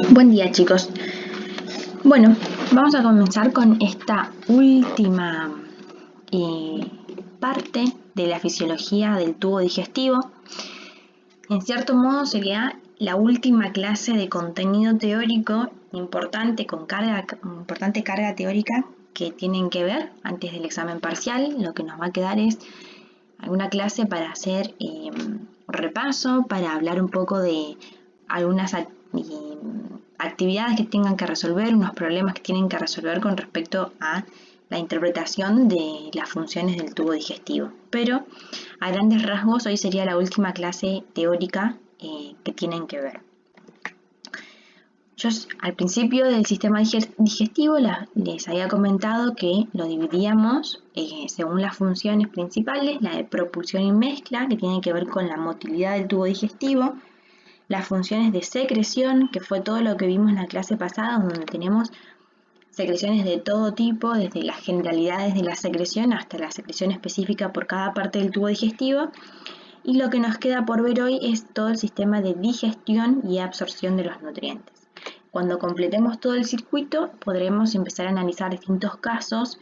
Buen día, chicos. Bueno, vamos a comenzar con esta última parte de la fisiología del tubo digestivo. En cierto modo sería la última clase de contenido teórico importante, con importante carga teórica que tienen que ver antes del examen parcial. Lo que nos va a quedar es alguna clase para hacer repaso, para hablar un poco de algunas actividades que tengan que resolver, unos problemas que tienen que resolver con respecto a la interpretación de las funciones del tubo digestivo. Pero a grandes rasgos hoy sería la última clase teórica que tienen que ver. Yo al principio del sistema digestivo les había comentado que lo dividíamos según las funciones principales, la de propulsión y mezcla, que tiene que ver con la motilidad del tubo digestivo, las funciones de secreción, que fue todo lo que vimos en la clase pasada, donde tenemos secreciones de todo tipo, desde las generalidades de la secreción hasta la secreción específica por cada parte del tubo digestivo. Y lo que nos queda por ver hoy es todo el sistema de digestión y absorción de los nutrientes. Cuando completemos todo el circuito, podremos empezar a analizar distintos casos,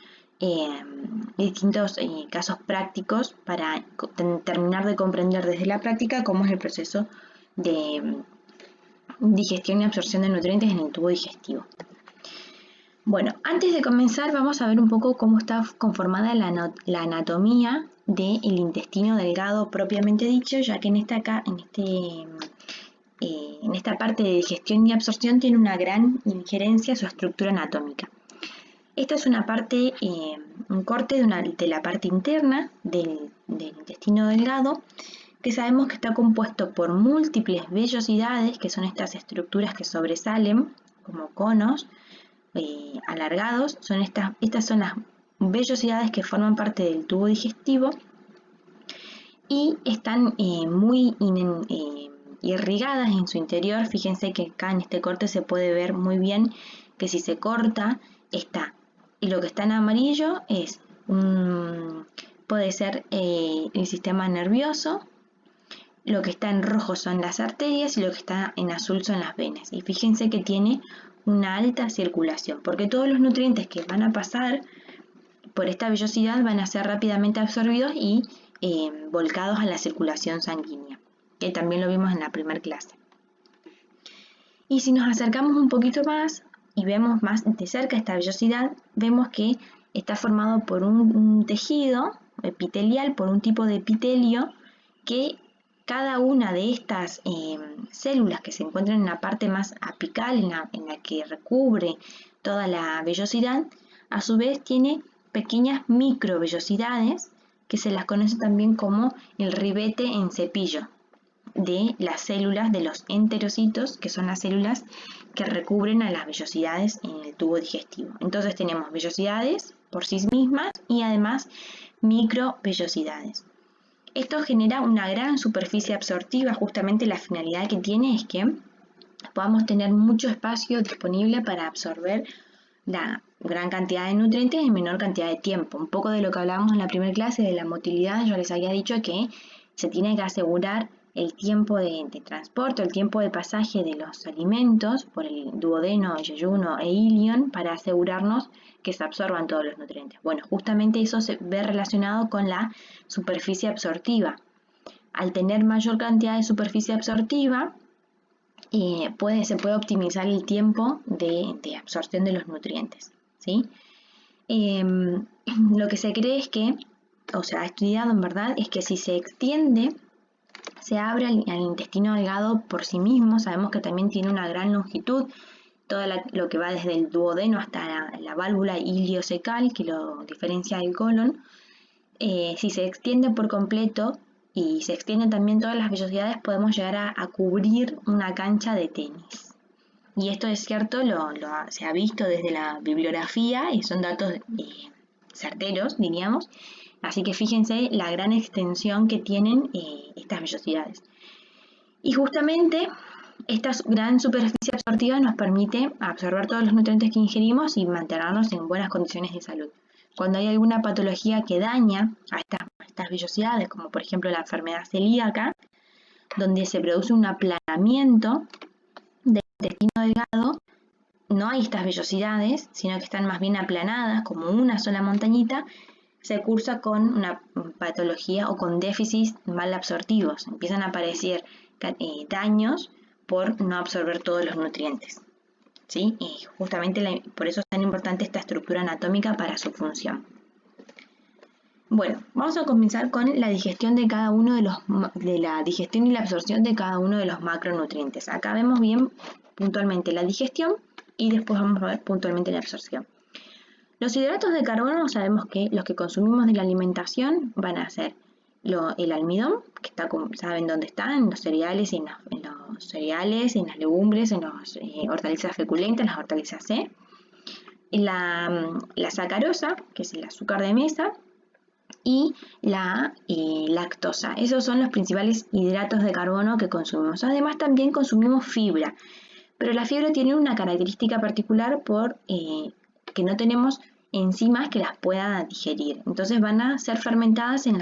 casos prácticos para terminar de comprender desde la práctica cómo es el proceso de digestión y absorción de nutrientes en el tubo digestivo. Bueno, antes de comenzar vamos a ver un poco cómo está conformada la anatomía del intestino delgado propiamente dicho, ya que en esta parte de digestión y absorción tiene una gran injerencia su estructura anatómica. Esta es una parte, un corte de la parte interna del intestino delgado, que sabemos que está compuesto por múltiples vellosidades, que son estas estructuras que sobresalen como conos alargados. Estas son las vellosidades que forman parte del tubo digestivo y están muy irrigadas en su interior. Fíjense que acá en este corte se puede ver muy bien que si se corta y lo que está en amarillo puede ser el sistema nervioso, lo que está en rojo son las arterias y lo que está en azul son las venas. Y fíjense que tiene una alta circulación, porque todos los nutrientes que van a pasar por esta vellosidad van a ser rápidamente absorbidos y volcados a la circulación sanguínea, que también lo vimos en la primera clase. Y si nos acercamos un poquito más y vemos más de cerca esta vellosidad, vemos que está formado por un tejido epitelial, por un tipo de epitelio, que cada una de estas células que se encuentran en la parte más apical, en la que recubre toda la vellosidad, a su vez tiene pequeñas microvellosidades que se las conoce también como el ribete en cepillo de las células de los enterocitos, que son las células que recubren a las vellosidades en el tubo digestivo. Entonces tenemos vellosidades por sí mismas y además microvellosidades. Esto genera una gran superficie absortiva. Justamente la finalidad que tiene es que podamos tener mucho espacio disponible para absorber la gran cantidad de nutrientes en menor cantidad de tiempo. Un poco de lo que hablábamos en la primera clase de la motilidad, yo les había dicho que se tiene que asegurar el tiempo de transporte, el tiempo de pasaje de los alimentos por el duodeno, yeyuno e ilion para asegurarnos que se absorban todos los nutrientes. Bueno, justamente eso se ve relacionado con la superficie absortiva. Al tener mayor cantidad de superficie absortiva, se puede optimizar el tiempo de absorción de los nutrientes, ¿sí? Lo que se cree es que, o se ha estudiado en verdad, es que si se extiende, se abre al intestino delgado por sí mismo. Sabemos que también tiene una gran longitud, todo lo que va desde el duodeno hasta la válvula iliocecal, que lo diferencia del colon. Si se extiende por completo y se extienden también todas las vellosidades, podemos llegar a cubrir una cancha de tenis. Y esto es cierto, se ha visto desde la bibliografía y son datos certeros, diríamos. Así que fíjense la gran extensión que tienen estas vellosidades. Y justamente esta gran superficie absortiva nos permite absorber todos los nutrientes que ingerimos y mantenernos en buenas condiciones de salud. Cuando hay alguna patología que daña a estas vellosidades, como por ejemplo la enfermedad celíaca, donde se produce un aplanamiento del intestino delgado no hay estas vellosidades, sino que están más bien aplanadas, como una sola montañita, se cursa con una patología o con déficits mal absortivos. Empiezan a aparecer daños por no absorber todos los nutrientes. ¿Sí? Y justamente por eso es tan importante esta estructura anatómica para su función. Bueno, vamos a comenzar con la digestión de cada uno de la digestión y la absorción de cada uno de los macronutrientes. Acá vemos bien puntualmente la digestión y después vamos a ver puntualmente la absorción. Los hidratos de carbono sabemos que los que consumimos de la alimentación van a ser el almidón, que está, saben dónde está, en los cereales, en los cereales, en las legumbres, en las hortalizas feculentas, las hortalizas C. La sacarosa, que es el azúcar de mesa, y la lactosa. Esos son los principales hidratos de carbono que consumimos. Además también consumimos fibra, pero la fibra tiene una característica particular por que no tenemos enzimas que las puedan digerir. Entonces van a ser fermentadas en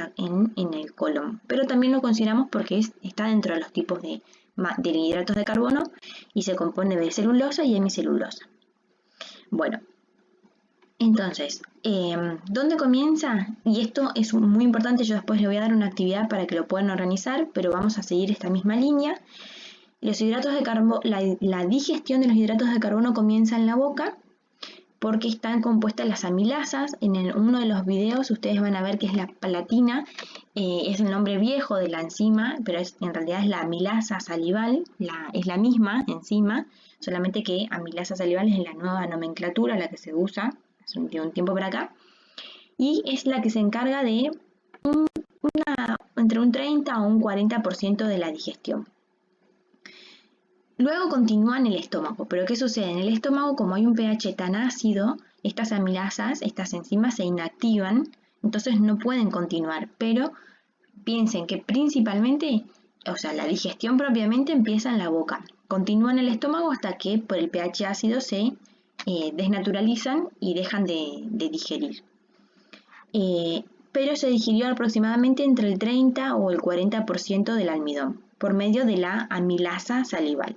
el colon. Pero también lo consideramos porque está dentro de los tipos de hidratos de carbono y se compone de celulosa y hemicelulosa. Bueno, entonces, ¿dónde comienza? Y esto es muy importante, yo después le voy a dar una actividad para que lo puedan organizar, pero vamos a seguir esta misma línea. Los hidratos de carbono, la digestión de los hidratos de carbono comienza en la boca porque están compuestas las amilasas. En uno de los videos ustedes van a ver que es la palatina, es el nombre viejo de la enzima, pero en realidad es la amilasa salival, es la misma enzima, solamente que amilasa salival es la nueva nomenclatura, la que se usa hace un tiempo para acá, y es la que se encarga de entre un 30 o un 40% de la digestión. Luego continúa en el estómago, pero ¿qué sucede? En el estómago, como hay un pH tan ácido, estas amilasas, estas enzimas se inactivan, entonces no pueden continuar, pero piensen que principalmente, o sea, la digestión propiamente empieza en la boca, continúa en el estómago hasta que por el pH ácido se desnaturalizan y dejan de digerir. Pero se digirió aproximadamente entre el 30 o el 40% del almidón, por medio de la amilasa salival.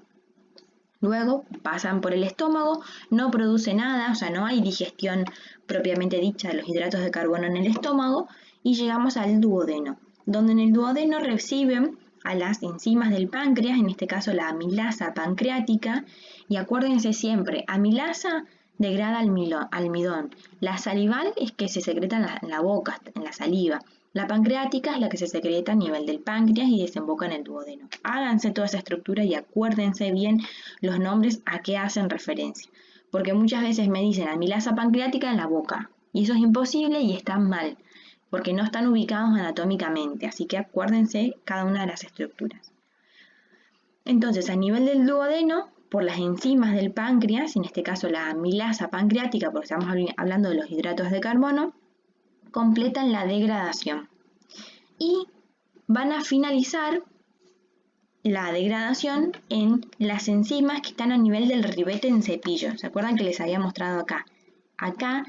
Luego pasan por el estómago, no produce nada, o sea, no hay digestión propiamente dicha de los hidratos de carbono en el estómago y llegamos al duodeno, donde en el duodeno reciben a las enzimas del páncreas, en este caso la amilasa pancreática, y acuérdense siempre, amilasa degrada almidón, la salival es que se secreta en la boca, en la saliva. La pancreática es la que se secreta a nivel del páncreas y desemboca en el duodeno. Háganse toda esa estructura y acuérdense bien los nombres a qué hacen referencia. Porque muchas veces me dicen amilasa pancreática en la boca. Y eso es imposible y está mal. Porque no están ubicados anatómicamente. Así que acuérdense cada una de las estructuras. Entonces, a nivel del duodeno, por las enzimas del páncreas, en este caso la amilasa pancreática, porque estamos hablando de los hidratos de carbono, completan la degradación y van a finalizar la degradación en las enzimas que están a nivel del ribete en cepillo. ¿Se acuerdan que les había mostrado acá? Acá,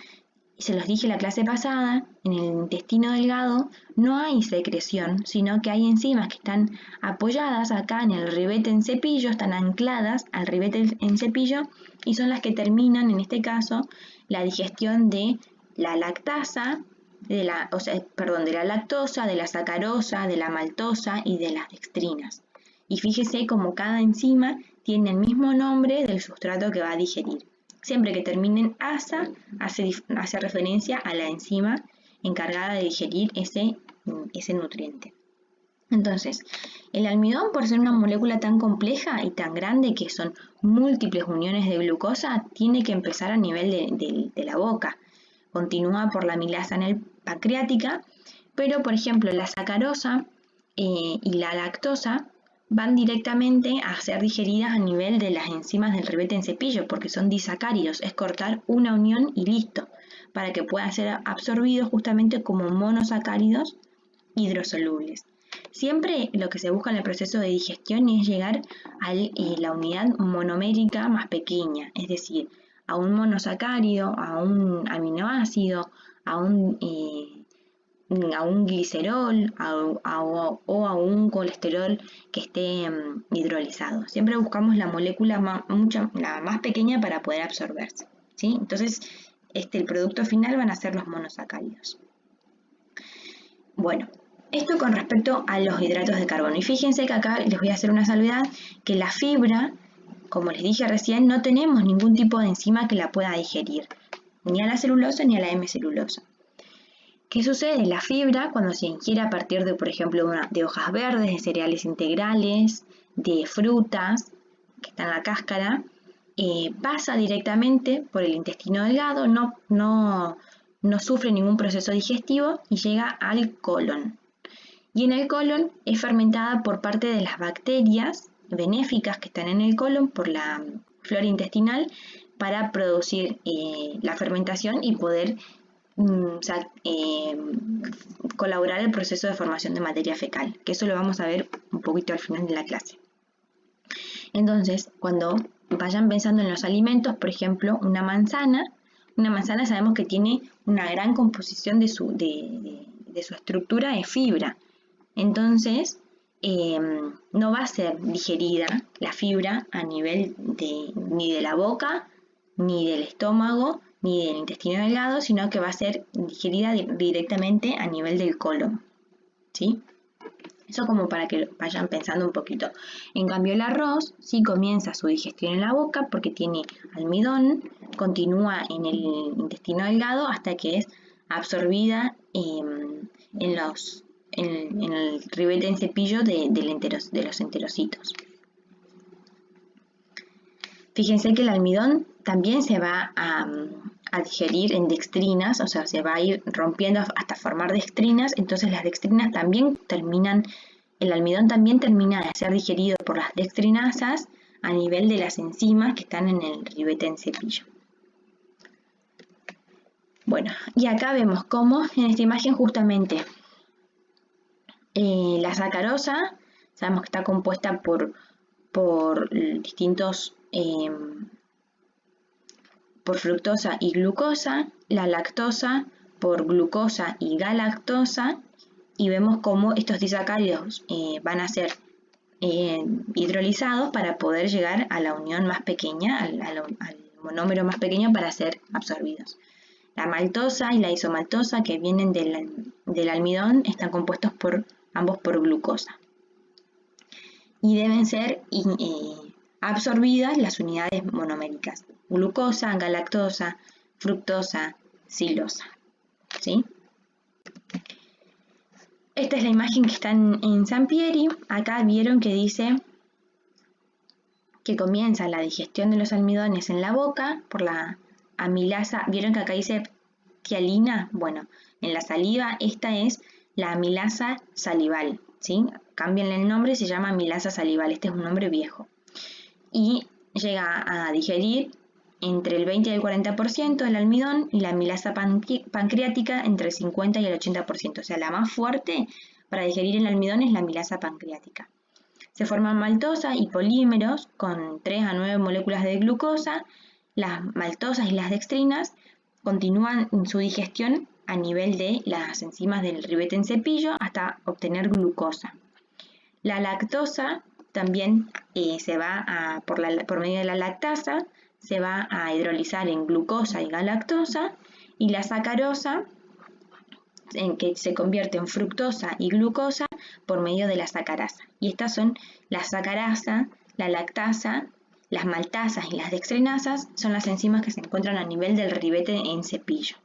se los dije la clase pasada, en el intestino delgado no hay secreción, sino que hay enzimas que están apoyadas acá en el ribete en cepillo, están ancladas al ribete en cepillo y son las que terminan, en este caso, la digestión de la lactasa, de la lactosa, de la sacarosa, de la maltosa y de las dextrinas. Y fíjese cómo cada enzima tiene el mismo nombre del sustrato que va a digerir. Siempre que termine en asa, hace referencia a la enzima encargada de digerir ese nutriente. Entonces, el almidón, por ser una molécula tan compleja y tan grande que son múltiples uniones de glucosa, tiene que empezar a nivel de la boca. Continúa por la amilasa pancreática, pero por ejemplo la sacarosa y la lactosa van directamente a ser digeridas a nivel de las enzimas del ribete en cepillo, porque son disacáridos, es cortar una unión y listo, para que puedan ser absorbidos justamente como monosacáridos hidrosolubles. Siempre lo que se busca en el proceso de digestión es llegar a la unidad monomérica más pequeña, es decir, a un monosacárido, a un aminoácido, a un a un glicerol o a un colesterol que esté hidrolizado. Siempre buscamos la molécula la más pequeña para poder absorberse, ¿sí? Entonces, el producto final van a ser los monosacáridos. Bueno, esto con respecto a los hidratos de carbono. Y fíjense que acá les voy a hacer una salvedad, que la fibra, como les dije recién, no tenemos ningún tipo de enzima que la pueda digerir, ni a la celulosa ni a la hemcelulosa. ¿Qué sucede? La fibra, cuando se ingiere a partir de, por ejemplo, de hojas verdes, de cereales integrales, de frutas que están en la cáscara, pasa directamente por el intestino delgado, no sufre ningún proceso digestivo y llega al colon. Y en el colon es fermentada por parte de las bacterias benéficas que están en el colon por la flora intestinal para producir la fermentación y poder colaborar el proceso de formación de materia fecal, que eso lo vamos a ver un poquito al final de la clase. Entonces, cuando vayan pensando en los alimentos, por ejemplo, una manzana sabemos que tiene una gran composición de su estructura de fibra. Entonces, no va a ser digerida la fibra a nivel ni de la boca, ni del estómago, ni del intestino delgado, sino que va a ser digerida directamente a nivel del colon, ¿sí? Eso como para que vayan pensando un poquito. En cambio el arroz sí comienza su digestión en la boca porque tiene almidón, continúa en el intestino delgado hasta que es absorbida en el ribete en cepillo de los enterocitos. Fíjense que el almidón también se va a digerir en dextrinas, o sea, se va a ir rompiendo hasta formar dextrinas, entonces las dextrinas también el almidón también termina de ser digerido por las dextrinasas a nivel de las enzimas que están en el ribete en cepillo. Bueno, y acá vemos cómo en esta imagen justamente la sacarosa, sabemos que está compuesta por distintos por fructosa y glucosa, la lactosa por glucosa y galactosa, y vemos cómo estos disacáridos van a ser hidrolizados para poder llegar a la unión más pequeña, al monómero más pequeño para ser absorbidos. La maltosa y la isomaltosa que vienen del almidón están compuestos ambos por glucosa y deben ser absorbidas las unidades monoméricas: glucosa, galactosa, fructosa, silosa, ¿sí? Esta es la imagen que está en Sampieri. Acá vieron que dice que comienza la digestión de los almidones en la boca por la amilasa. ¿Vieron que acá dice tialina? Bueno, en la saliva esta es la amilasa salival, ¿sí? Cámbienle el nombre, se llama amilasa salival, este es un nombre viejo. Y llega a digerir entre el 20 y el 40% del almidón y la amilasa pancreática entre el 50 y el 80%. O sea, la más fuerte para digerir el almidón es la amilasa pancreática. Se forman maltosa y polímeros con 3 a 9 moléculas de glucosa. Las maltosas y las dextrinas continúan su digestión a nivel de las enzimas del ribete en cepillo hasta obtener glucosa. La lactosa también se va por medio de la lactasa, se va a hidrolizar en glucosa y galactosa, y la sacarosa, en que se convierte en fructosa y glucosa por medio de la sacarasa. Y estas son la sacarasa, la lactasa, las maltasas y las dextrinasas, son las enzimas que se encuentran a nivel del ribete en cepillo.